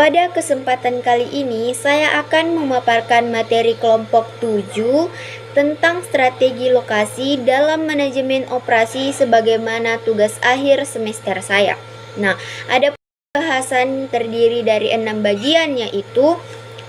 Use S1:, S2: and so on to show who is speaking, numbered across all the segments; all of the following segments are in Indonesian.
S1: Pada kesempatan kali ini, saya akan memaparkan materi kelompok 7 tentang strategi lokasi dalam manajemen operasi sebagaimana tugas akhir semester saya. Nah, ada pembahasan terdiri dari 6 bagian, yaitu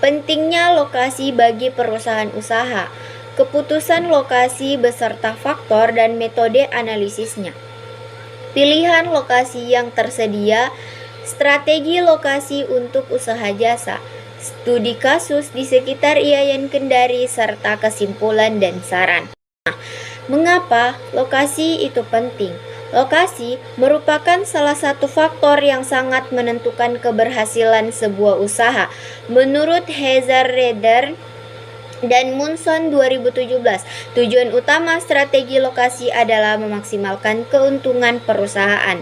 S1: pentingnya lokasi bagi perusahaan usaha, keputusan lokasi beserta faktor dan metode analisisnya, pilihan lokasi yang tersedia, strategi lokasi untuk usaha jasa, studi kasus di sekitar IAIN Kendari, serta kesimpulan dan saran. Nah, mengapa lokasi itu penting? Lokasi merupakan salah satu faktor yang sangat menentukan keberhasilan sebuah usaha. Menurut Heather Reder dan Munson 2017, tujuan utama strategi lokasi adalah memaksimalkan keuntungan perusahaan.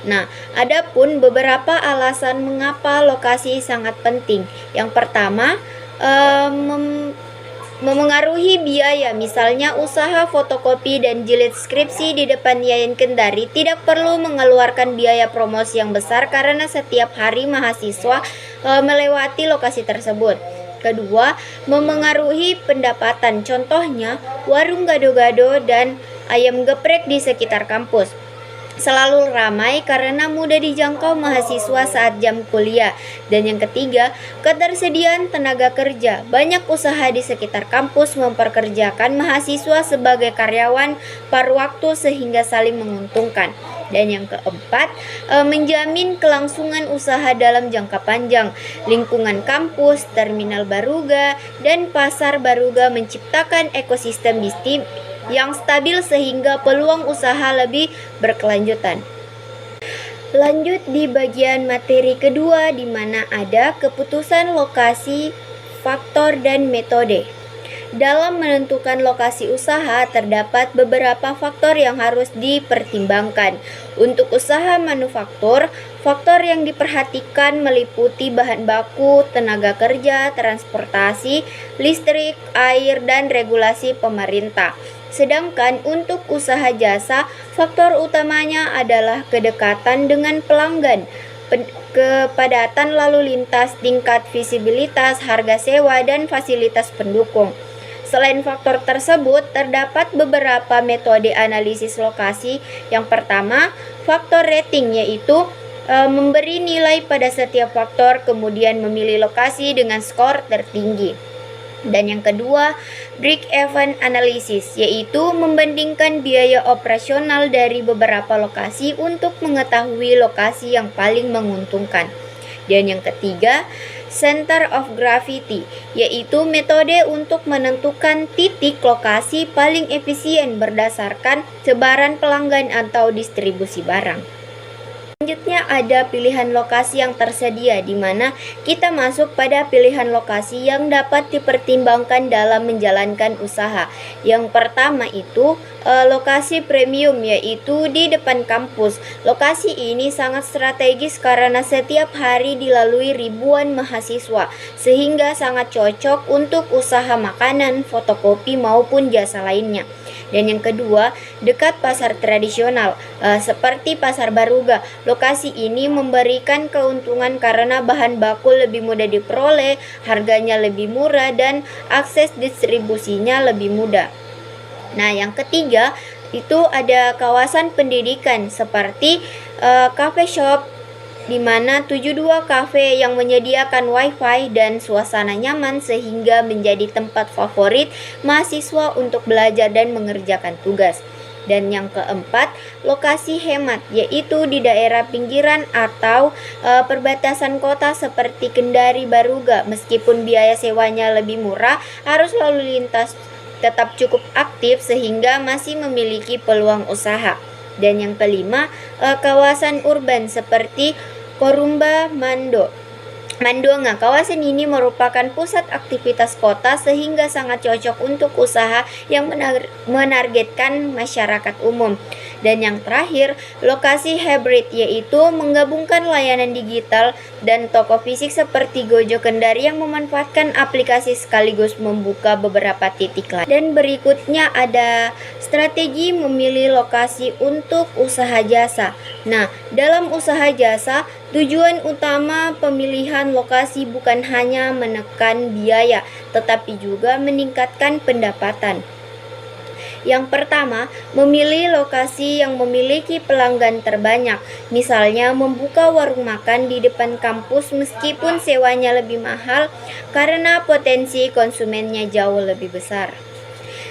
S1: Nah, adapun beberapa alasan mengapa lokasi sangat penting. Yang pertama, memengaruhi biaya. Misalnya usaha fotokopi dan jilid skripsi di depan IAIN Kendari tidak perlu mengeluarkan biaya promosi yang besar karena setiap hari mahasiswa melewati lokasi tersebut. Kedua, memengaruhi pendapatan. Contohnya, warung gado-gado dan ayam geprek di sekitar kampus selalu ramai karena mudah dijangkau mahasiswa saat jam kuliah. Dan yang ketiga, ketersediaan tenaga kerja. Banyak usaha di sekitar kampus mempekerjakan mahasiswa sebagai karyawan paruh waktu sehingga saling menguntungkan. Dan yang keempat, menjamin kelangsungan usaha dalam jangka panjang. Lingkungan kampus, terminal Baruga, dan pasar Baruga menciptakan ekosistem bisnis yang stabil sehingga peluang usaha lebih berkelanjutan. Lanjut di bagian materi kedua, di mana ada keputusan lokasi, faktor, dan metode. Dalam menentukan lokasi usaha, terdapat beberapa faktor yang harus dipertimbangkan. Untuk usaha manufaktur, faktor yang diperhatikan meliputi bahan baku, tenaga kerja, transportasi, listrik, air, dan regulasi pemerintah. Sedangkan untuk usaha jasa, faktor utamanya adalah kedekatan dengan pelanggan, kepadatan lalu lintas, tingkat visibilitas, harga sewa, dan fasilitas pendukung. Selain faktor tersebut, terdapat beberapa metode analisis lokasi. Yang pertama, faktor rating, yaitu memberi nilai pada setiap faktor, kemudian memilih lokasi dengan skor tertinggi. Dan yang kedua, break-even analysis, yaitu membandingkan biaya operasional dari beberapa lokasi untuk mengetahui lokasi yang paling menguntungkan. Dan yang ketiga, center of gravity, yaitu metode untuk menentukan titik lokasi paling efisien berdasarkan sebaran pelanggan atau distribusi barang. Selanjutnya ada pilihan lokasi yang tersedia, di mana kita masuk pada pilihan lokasi yang dapat dipertimbangkan dalam menjalankan usaha. Yang pertama itu lokasi premium, yaitu di depan kampus. Lokasi ini sangat strategis karena setiap hari dilalui ribuan mahasiswa, sehingga sangat cocok untuk usaha makanan, fotokopi, maupun jasa lainnya. Dan yang kedua, dekat pasar tradisional seperti pasar Baruga. Lokasi ini memberikan keuntungan karena bahan baku lebih mudah diperoleh, harganya lebih murah, dan akses distribusinya lebih mudah. Nah, yang ketiga itu ada kawasan pendidikan seperti cafe shop, di mana 72 kafe yang menyediakan wifi dan suasana nyaman sehingga menjadi tempat favorit mahasiswa untuk belajar dan mengerjakan tugas. Dan yang keempat, lokasi hemat, yaitu di daerah pinggiran atau perbatasan kota seperti Kendari, Baruga. Meskipun biaya sewanya lebih murah, arus lalu lintas tetap cukup aktif sehingga masih memiliki peluang usaha. Dan yang kelima, kawasan urban seperti Korumba, Mandonga. Kawasan ini merupakan pusat aktivitas kota sehingga sangat cocok untuk usaha yang menargetkan masyarakat umum. Dan yang terakhir, lokasi hybrid, yaitu menggabungkan layanan digital dan toko fisik seperti Gojo Kendari yang memanfaatkan aplikasi sekaligus membuka beberapa titik lain. Dan berikutnya ada strategi memilih lokasi untuk usaha jasa. Nah, dalam usaha jasa, tujuan utama pemilihan lokasi bukan hanya menekan biaya, tetapi juga meningkatkan pendapatan. Yang pertama, memilih lokasi yang memiliki pelanggan terbanyak. Misalnya, membuka warung makan di depan kampus meskipun sewanya lebih mahal karena potensi konsumennya jauh lebih besar.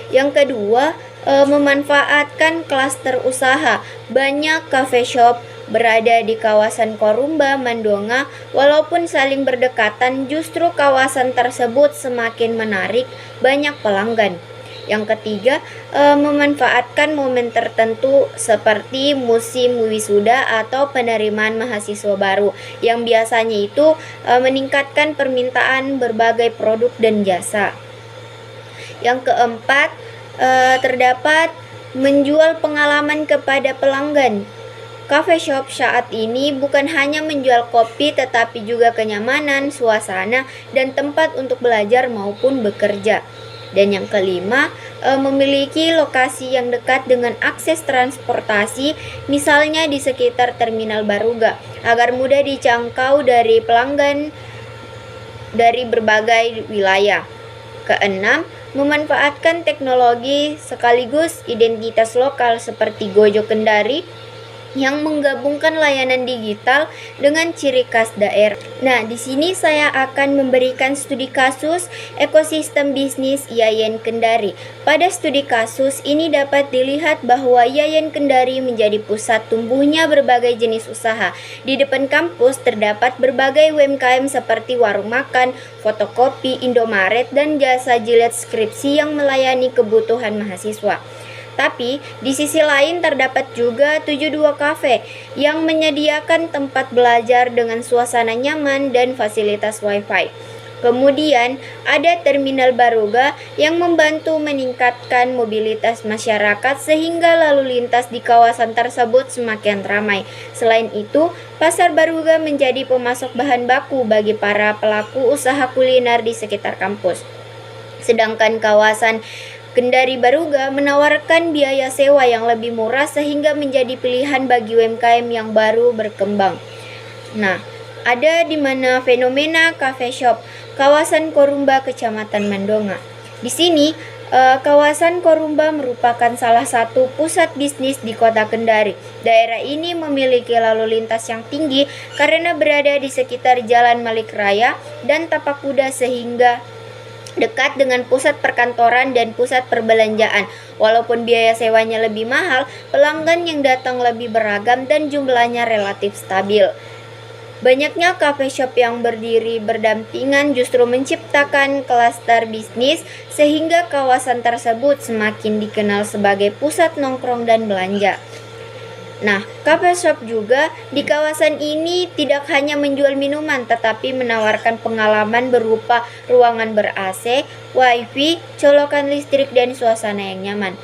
S1: Yang kedua, memanfaatkan klaster usaha. Banyak cafe shop berada di kawasan Korumba, Mandonga. Walaupun saling berdekatan, justru kawasan tersebut semakin menarik banyak pelanggan. Yang ketiga, memanfaatkan momen tertentu seperti musim wisuda atau penerimaan mahasiswa baru yang biasanya itu meningkatkan permintaan berbagai produk dan jasa. Yang keempat, terdapat menjual pengalaman kepada pelanggan. Cafe shop saat ini bukan hanya menjual kopi tetapi juga kenyamanan, suasana, dan tempat untuk belajar maupun bekerja. Dan yang kelima, memiliki lokasi yang dekat dengan akses transportasi, misalnya di sekitar Terminal Baruga, agar mudah dijangkau dari pelanggan dari berbagai wilayah. Keenam, memanfaatkan teknologi sekaligus identitas lokal seperti Gojo Kendari yang menggabungkan layanan digital dengan ciri khas daerah. Nah, di sini saya akan memberikan studi kasus ekosistem bisnis Yayan Kendari. Pada studi kasus ini dapat dilihat bahwa Yayan Kendari menjadi pusat tumbuhnya berbagai jenis usaha. Di depan kampus terdapat berbagai UMKM seperti warung makan, fotokopi, Indomaret, dan jasa jilid skripsi yang melayani kebutuhan mahasiswa. Tapi di sisi lain terdapat juga 72 Cafe yang menyediakan tempat belajar dengan suasana nyaman dan fasilitas Wi-Fi. Kemudian ada Terminal Baruga yang membantu meningkatkan mobilitas masyarakat sehingga lalu lintas di kawasan tersebut semakin ramai. Selain itu, Pasar Baruga menjadi pemasok bahan baku bagi para pelaku usaha kuliner di sekitar kampus. Sedangkan kawasan Kendari Baruga menawarkan biaya sewa yang lebih murah sehingga menjadi pilihan bagi UMKM yang baru berkembang. Nah, ada di mana fenomena cafe shop, kawasan Korumba, Kecamatan Mandonga. Di sini, kawasan Korumba merupakan salah satu pusat bisnis di kota Kendari. Daerah ini memiliki lalu lintas yang tinggi karena berada di sekitar Jalan Malik Raya dan Tapak Kuda sehingga dekat dengan pusat perkantoran dan pusat perbelanjaan. Walaupun biaya sewanya lebih mahal, pelanggan yang datang lebih beragam dan jumlahnya relatif stabil. Banyaknya cafe shop yang berdiri berdampingan justru menciptakan klaster bisnis sehingga kawasan tersebut semakin dikenal sebagai pusat nongkrong dan belanja. Nah, cafe shop juga di kawasan ini tidak hanya menjual minuman tetapi menawarkan pengalaman berupa ruangan ber-AC, Wi-Fi, colokan listrik, dan suasana yang nyaman.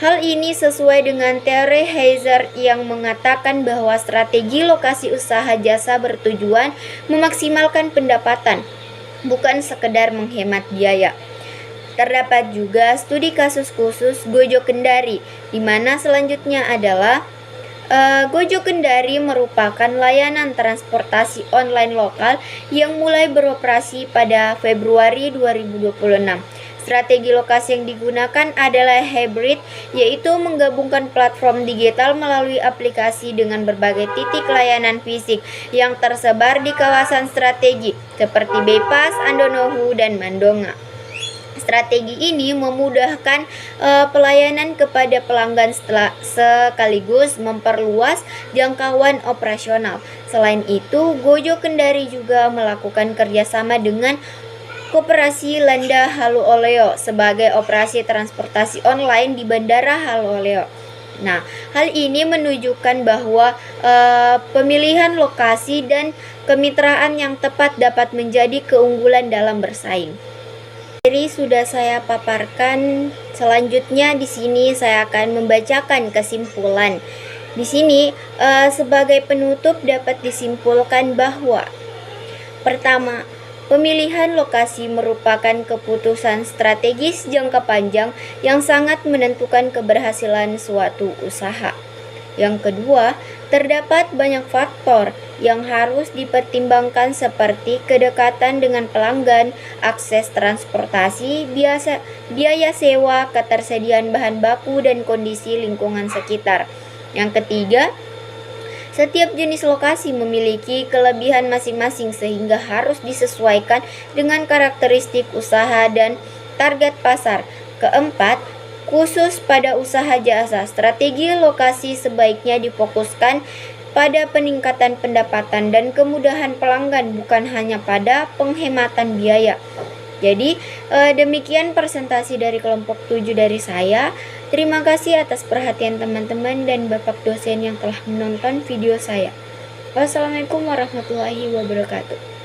S1: Hal ini sesuai dengan teori Heiser yang mengatakan bahwa strategi lokasi usaha jasa bertujuan memaksimalkan pendapatan, bukan sekedar menghemat biaya. Terdapat juga studi kasus khusus Gojo Kendari, di mana selanjutnya adalah Gojo Kendari merupakan layanan transportasi online lokal yang mulai beroperasi pada Februari 2026. Strategi lokasi yang digunakan adalah hybrid, yaitu menggabungkan platform digital melalui aplikasi dengan berbagai titik layanan fisik yang tersebar di kawasan strategi seperti Bypass, Andonohu, dan Mandonga. Strategi ini memudahkan pelayanan kepada pelanggan sekaligus memperluas jangkauan operasional. Selain itu, Gojo Kendari juga melakukan kerjasama dengan Koperasi Landa Halu Oleo sebagai operasi transportasi online di Bandara Halu Oleo. Nah, hal ini menunjukkan bahwa pemilihan lokasi dan kemitraan yang tepat dapat menjadi keunggulan dalam bersaing. sudah saya paparkan. Selanjutnya di sini saya akan membacakan kesimpulan. Di sini sebagai penutup dapat disimpulkan bahwa pertama, pemilihan lokasi merupakan keputusan strategis jangka panjang yang sangat menentukan keberhasilan suatu usaha. Yang kedua, terdapat banyak faktor yang harus dipertimbangkan seperti kedekatan dengan pelanggan, akses transportasi, biaya sewa, ketersediaan bahan baku, dan kondisi lingkungan sekitar. Yang ketiga, setiap jenis lokasi memiliki kelebihan masing-masing sehingga harus disesuaikan dengan karakteristik usaha dan target pasar. Keempat, khusus pada usaha jasa, strategi lokasi sebaiknya difokuskan pada peningkatan pendapatan dan kemudahan pelanggan, bukan hanya pada penghematan biaya. Jadi demikian presentasi dari kelompok 7 dari saya. Terima kasih atas perhatian teman-teman dan Bapak dosen yang telah menonton video saya. Wassalamualaikum warahmatullahi wabarakatuh.